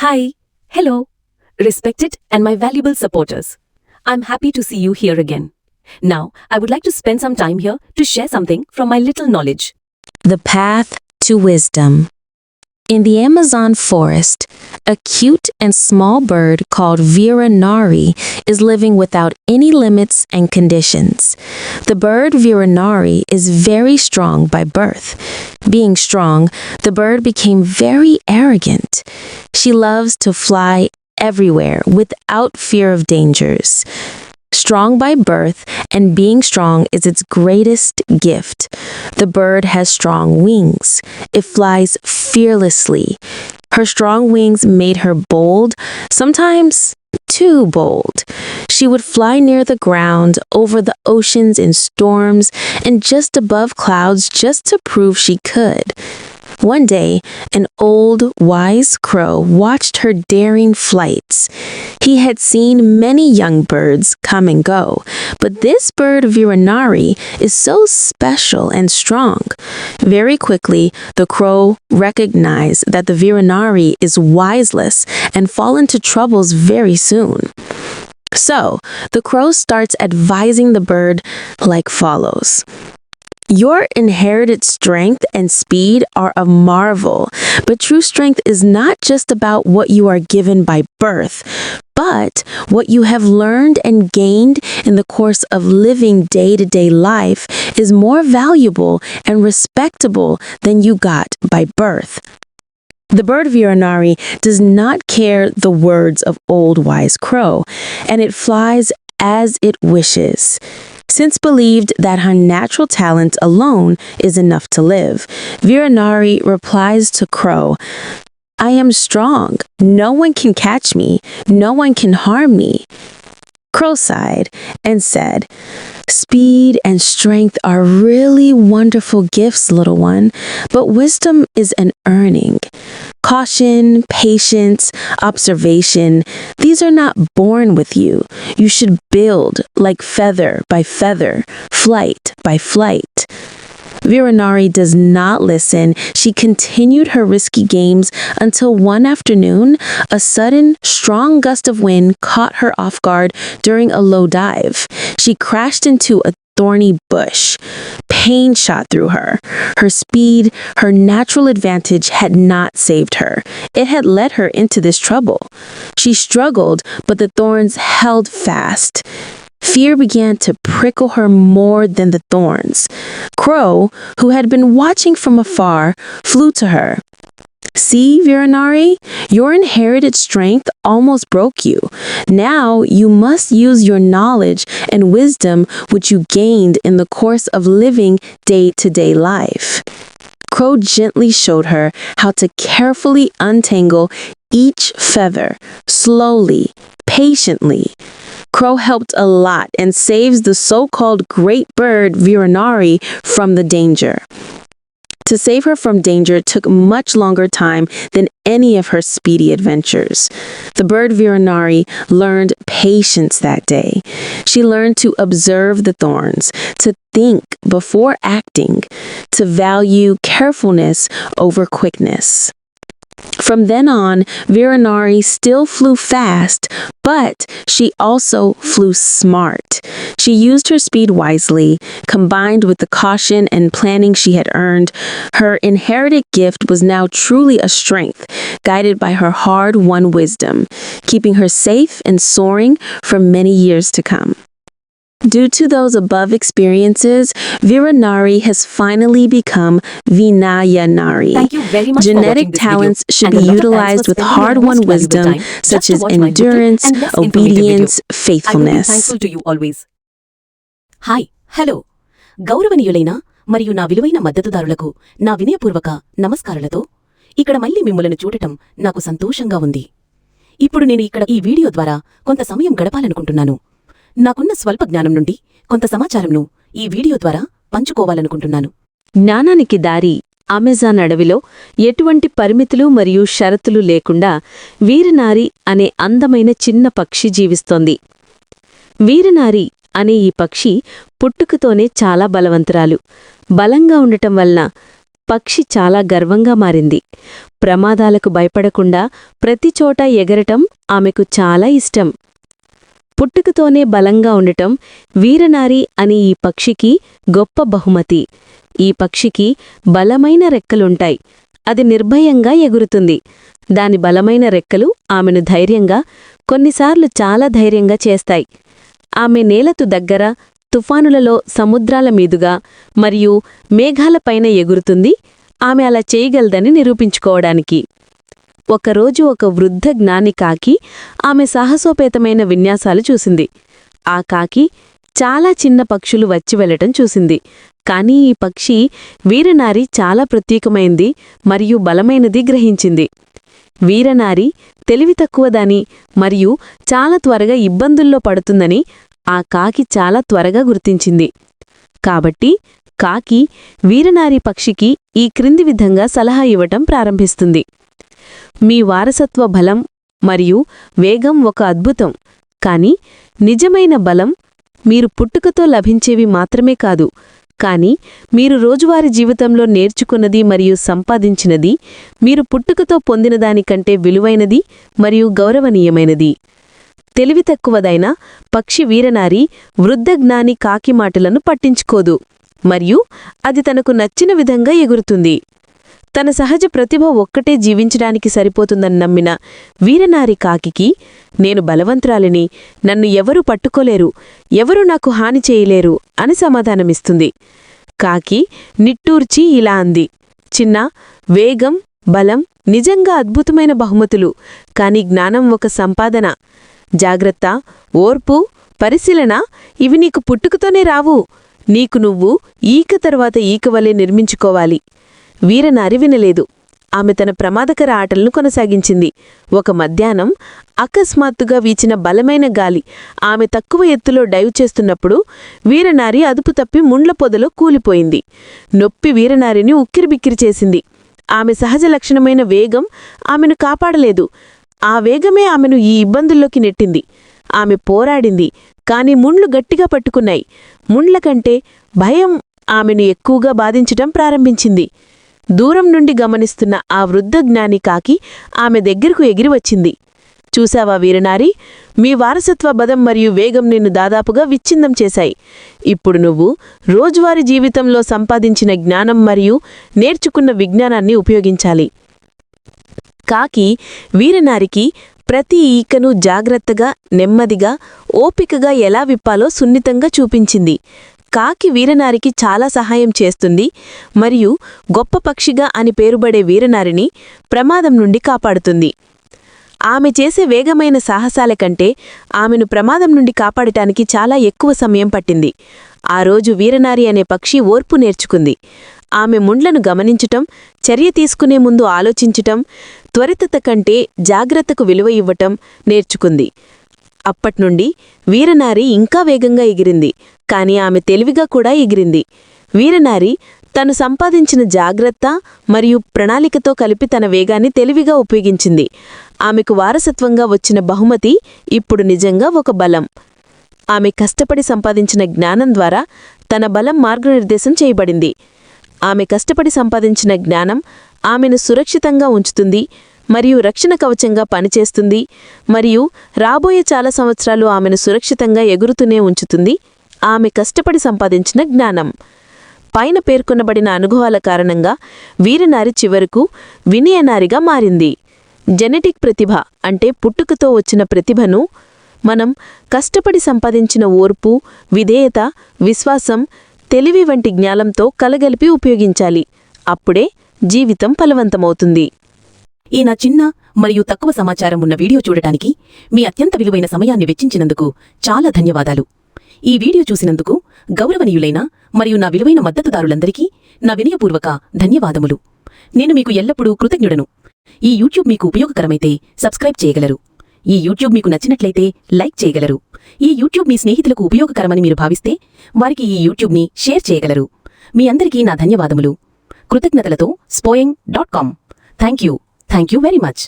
Hi, hello, respected and my valuable supporters. I'm happy to see you here again. Now, I would like to spend some time here to share something from my little knowledge. The Path to Wisdom. In the Amazon forest, a cute and small bird called Viranari is living without any limits and conditions. The bird Viranari is very strong by birth. Being strong, the bird became very arrogant. She loves to fly everywhere without fear of dangers. Strong by birth, and being strong is its greatest gift. The bird has strong wings. It flies fearlessly. Her strong wings made her bold, sometimes too bold. She would fly near the ground, over the oceans in storms, and just above clouds just to prove she could. One day, an old, wise crow watched her daring flights. He had seen many young birds come and go, but this bird Viranari is so special and strong. Very quickly, the crow recognized that the Viranari is wiseless and fall into troubles very soon. So, the crow starts advising the bird like follows. Your inherited strength and speed are a marvel, but true strength is not just about what you are given by birth, but what you have learned and gained in the course of living day-to-day life is more valuable and respectable than you got by birth. The bird Viranari does not care the words of old wise crow, and it flies as it wishes. Since believed that her natural talent alone is enough to live, Viranari replies to Crow, I am strong. No one can catch me. No one can harm me. Crow sighed and said, Speed and strength are really wonderful gifts, little one, but wisdom is an earning. Caution, patience, observation, these are not born with you. You should build like feather by feather, flight by flight. Viranari does not listen. She continued her risky games until one afternoon, a sudden, strong gust of wind caught her off guard during a low dive. She crashed into a thorny bush. Pain shot through her. Her speed, her natural advantage had not saved her. It had led her into this trouble. She struggled, but the thorns held fast. Fear began to prickle her more than the thorns. Crow, who had been watching from afar, flew to her. See, Viranari, your inherited strength almost broke you. Now you must use your knowledge and wisdom which you gained in the course of living day-to-day life. Crow gently showed her how to carefully untangle each feather, slowly, patiently. Crow helped a lot and saves the so-called great bird Viranari from the danger. To save her from danger took much longer time than any of her speedy adventures. The bird Viranari learned patience that day. She learned to observe the thorns, to think before acting, to value carefulness over quickness. From then on, Viranari still flew fast, but she also flew smart. She used her speed wisely, combined with the caution and planning she had earned. Her inherited gift was now truly a strength, guided by her hard-won wisdom, keeping her safe and soaring for many years to come. Due to those above experiences, Viranari has finally become Vinayanari. Thank you very much for Genetic watching this talents video, should and be a lot of utilized thanks for with spending your hard-won most valuable wisdom time such just to as watch my little endurance, and less informative video. obedience, I will be faithfulness. thankful to you always. Hi hello గౌరవనీయులైన మరియు నా విలువైన మద్దతుదారులకు నా వినయపూర్వక నమస్కారాలతో ఇక్కడ మళ్ళీ మిమ్మలను చూడటం నాకు సంతోషంగా ఉంది. ఇప్పుడు నేను ఇక్కడ ఈ వీడియో ద్వారా కొంత సమయం గడపాలనుకుంటున్నాను. నాకున్న స్వల్ప జ్ఞానం నుండి కొంత సమాచారంను ఈ వీడియో ద్వారా పంచుకోవాలనుకుంటున్నాను. జ్ఞానానికి దారి అమెజాన్ అడవిలో ఎటువంటి పరిమితులు మరియు షరతులు లేకుండా వీరనారి అనే అందమైన చిన్న పక్షి జీవిస్తోంది. వీరనారి అనే ఈ పక్షి పుట్టుకతోనే చాలా బలవంతురాలు. బలంగా ఉండటం వలన పక్షి చాలా గర్వంగా మారింది. ప్రమాదాలకు భయపడకుండా ప్రతిచోటా ఎగరటం ఆమెకు చాలా ఇష్టం. పుట్టుకతోనే బలంగా ఉండటం వీరనారి అని ఈ పక్షికి గొప్ప బహుమతి. ఈ పక్షికి బలమైన రెక్కలుంటాయి. అది నిర్భయంగా ఎగురుతుంది. దాని బలమైన రెక్కలు ఆమెను ధైర్యంగా, కొన్నిసార్లు చాలా ధైర్యంగా చేస్తాయి. ఆమె నేలకు దగ్గర, తుఫానులలో, సముద్రాల మీదుగా మరియు మేఘాలపైన ఎగురుతుంది. ఆమె అలా చేయగలదని నిరూపించుకోవడానికి. ఒకరోజు ఒక వృద్ధ జ్ఞాని కాకి ఆమె సాహసోపేతమైన విన్యాసాలు చూసింది. ఆ కాకి చాలా చిన్న పక్షులు వచ్చి వెళ్లటం చూసింది. కానీ ఈ పక్షి వీరనారి చాలా ప్రత్యేకమైంది మరియు బలమైనది గ్రహించింది. వీరనారి తెలివి తక్కువదని మరియు చాలా త్వరగా ఇబ్బందుల్లో పడుతుందని ఆ కాకి చాలా త్వరగా గుర్తించింది. కాబట్టి కాకి వీరనారి పక్షికి ఈ క్రింది విధంగా సలహా ఇవ్వటం ప్రారంభిస్తుంది. మీ వారసత్వ బలం మరియు వేగం ఒక అద్భుతం. కాని నిజమైన బలం మీరు పుట్టుకతో లభించేవి మాత్రమే కాదు, కానీ మీరు రోజువారీ జీవితంలో నేర్చుకున్నది మరియు సంపాదించినది మీరు పుట్టుకతో పొందినదానికంటే విలువైనది మరియు గౌరవనీయమైనది. తెలివి తక్కువదైన పక్షి వీరనారి వృద్ధ జ్ఞాని కాకి మాటలను పట్టించుకోదు మరియు అది తనకు నచ్చిన విధంగా ఎగురుతుంది. తన సహజ ప్రతిభ ఒక్కటే జీవించడానికి సరిపోతుందని నమ్మిన వీరనారి కాకికి, నేను బలవంతురాలిని, నన్ను ఎవరూ పట్టుకోలేరు, ఎవరూ నాకు హాని చేయలేరు అని సమాధానమిస్తుంది. కాకి నిట్టూర్చి ఇలా అంది, చిన్నా, వేగం, బలం నిజంగా అద్భుతమైన బహుమతులు, కాని జ్ఞానం ఒక సంపాదన. జాగ్రత్త, ఓర్పు, పరిశీలన ఇవి నీకు పుట్టుకతోనే రావు. నీకు నువ్వు ఈక తర్వాత ఈకవలే నిర్మించుకోవాలి. వీరనారి వినలేదు. ఆమె తన ప్రమాదకర ఆటలను కొనసాగించింది. ఒక మధ్యాహ్నం అకస్మాత్తుగా వీచిన బలమైన గాలి ఆమె తక్కువ ఎత్తులో డైవ్ చేస్తున్నప్పుడు వీరనారి అదుపు తప్పి ముండ్ల పొదలో కూలిపోయింది. నొప్పి వీరనారిని ఉక్కిరిబిక్కిరి చేసింది. ఆమె సహజ లక్షణమైన వేగం ఆమెను కాపాడలేదు. ఆ వేగమే ఆమెను ఈ ఇబ్బందుల్లోకి నెట్టింది. ఆమె పోరాడింది, కాని ముండ్లు గట్టిగా పట్టుకున్నాయి. ముండ్ల కంటే భయం ఆమెను ఎక్కువగా బాధించటం ప్రారంభించింది. దూరం నుండి గమనిస్తున్న ఆ వృద్ధ జ్ఞాని కాకి ఆమె దగ్గరకు ఎగిరివచ్చింది. చూశావా వీరనారి, మీ వారసత్వ బలం మరియు వేగం నిన్ను దాదాపుగా విచ్ఛిన్నం చేశాయి. ఇప్పుడు నువ్వు రోజువారీ జీవితంలో సంపాదించిన జ్ఞానం మరియు నేర్చుకున్న విజ్ఞానాన్ని ఉపయోగించాలి. కాకి వీరనారికి ప్రతి ఈకను జాగ్రత్తగా, నెమ్మదిగా, ఓపికగా ఎలా విప్పాలో సున్నితంగా చూపించింది. కాకి వీరనారికి చాలా సహాయం చేస్తుంది మరియు గొప్ప పక్షిగా అని పేరుబడే వీరనారిని ప్రమాదం నుండి కాపాడుతుంది. ఆమె చేసే వేగమైన సాహసాల కంటే ఆమెను ప్రమాదం నుండి కాపాడటానికి చాలా ఎక్కువ సమయం పట్టింది. ఆ రోజు వీరనారి అనే పక్షి ఓర్పు నేర్చుకుంది. ఆమె ముండ్లను గమనించటం, చర్య తీసుకునే ముందు ఆలోచించటం, త్వరితత కంటే జాగ్రత్తకు విలువ ఇవ్వటం నేర్చుకుంది. అప్పట్నుండి వీరనారి ఇంకా వేగంగా ఎగిరింది, కాని ఆమె తెలివిగా కూడా ఎగిరింది. వీరనారి తను సంపాదించిన జాగ్రత్త మరియు ప్రణాళికతో కలిపి తన వేగాన్ని తెలివిగా ఉపయోగించింది. ఆమెకు వారసత్వంగా వచ్చిన బహుమతి ఇప్పుడు నిజంగా ఒక బలం. ఆమె కష్టపడి సంపాదించిన జ్ఞానం ద్వారా తన బలం మార్గనిర్దేశం చేయబడింది. ఆమె కష్టపడి సంపాదించిన జ్ఞానం ఆమెను సురక్షితంగా ఉంచుతుంది మరియు రక్షణ కవచంగా పనిచేస్తుంది మరియు రాబోయే చాలా సంవత్సరాలు ఆమెను సురక్షితంగా ఎగురుతూనే ఉంచుతుంది. ఆమె కష్టపడి సంపాదించిన జ్ఞానం. పైన పేర్కొనబడిన అనుభవాల కారణంగా వీరనారి చివరకు వినయనారిగా మారింది. జెనెటిక్ ప్రతిభ అంటే పుట్టుకతో వచ్చిన ప్రతిభను మనం కష్టపడి సంపాదించిన ఓర్పు, విధేయత, విశ్వాసం, తెలివి వంటి జ్ఞానంతో కలగలిపి ఉపయోగించాలి. అప్పుడే జీవితం ఫలవంతమవుతుంది. ఈ నా చిన్న మరియు తక్కువ సమాచారం ఉన్న వీడియో చూడటానికి మీ అత్యంత విలువైన సమయాన్ని వెచ్చించినందుకు చాలా ధన్యవాదాలు. ఈ వీడియో చూసినందుకు గౌరవనీయులైన మరియు నా విలువైన మద్దతుదారులందరికీ నా వినయపూర్వక ధన్యవాదములు. నేను మీకు ఎల్లప్పుడూ కృతజ్ఞుడను. ఈ యూట్యూబ్ మీకు ఉపయోగకరమైతే సబ్స్క్రైబ్ చేయగలరు. ఈ యూట్యూబ్ మీకు నచ్చినట్లయితే లైక్ చేయగలరు. ఈ యూట్యూబ్ మీ స్నేహితులకు ఉపయోగకరమని మీరు భావిస్తే వారికి ఈ యూట్యూబ్ని షేర్ చేయగలరు. మీ అందరికీ నా ధన్యవాదములు. కృతజ్ఞతలతో spoying.com. Thank you very much.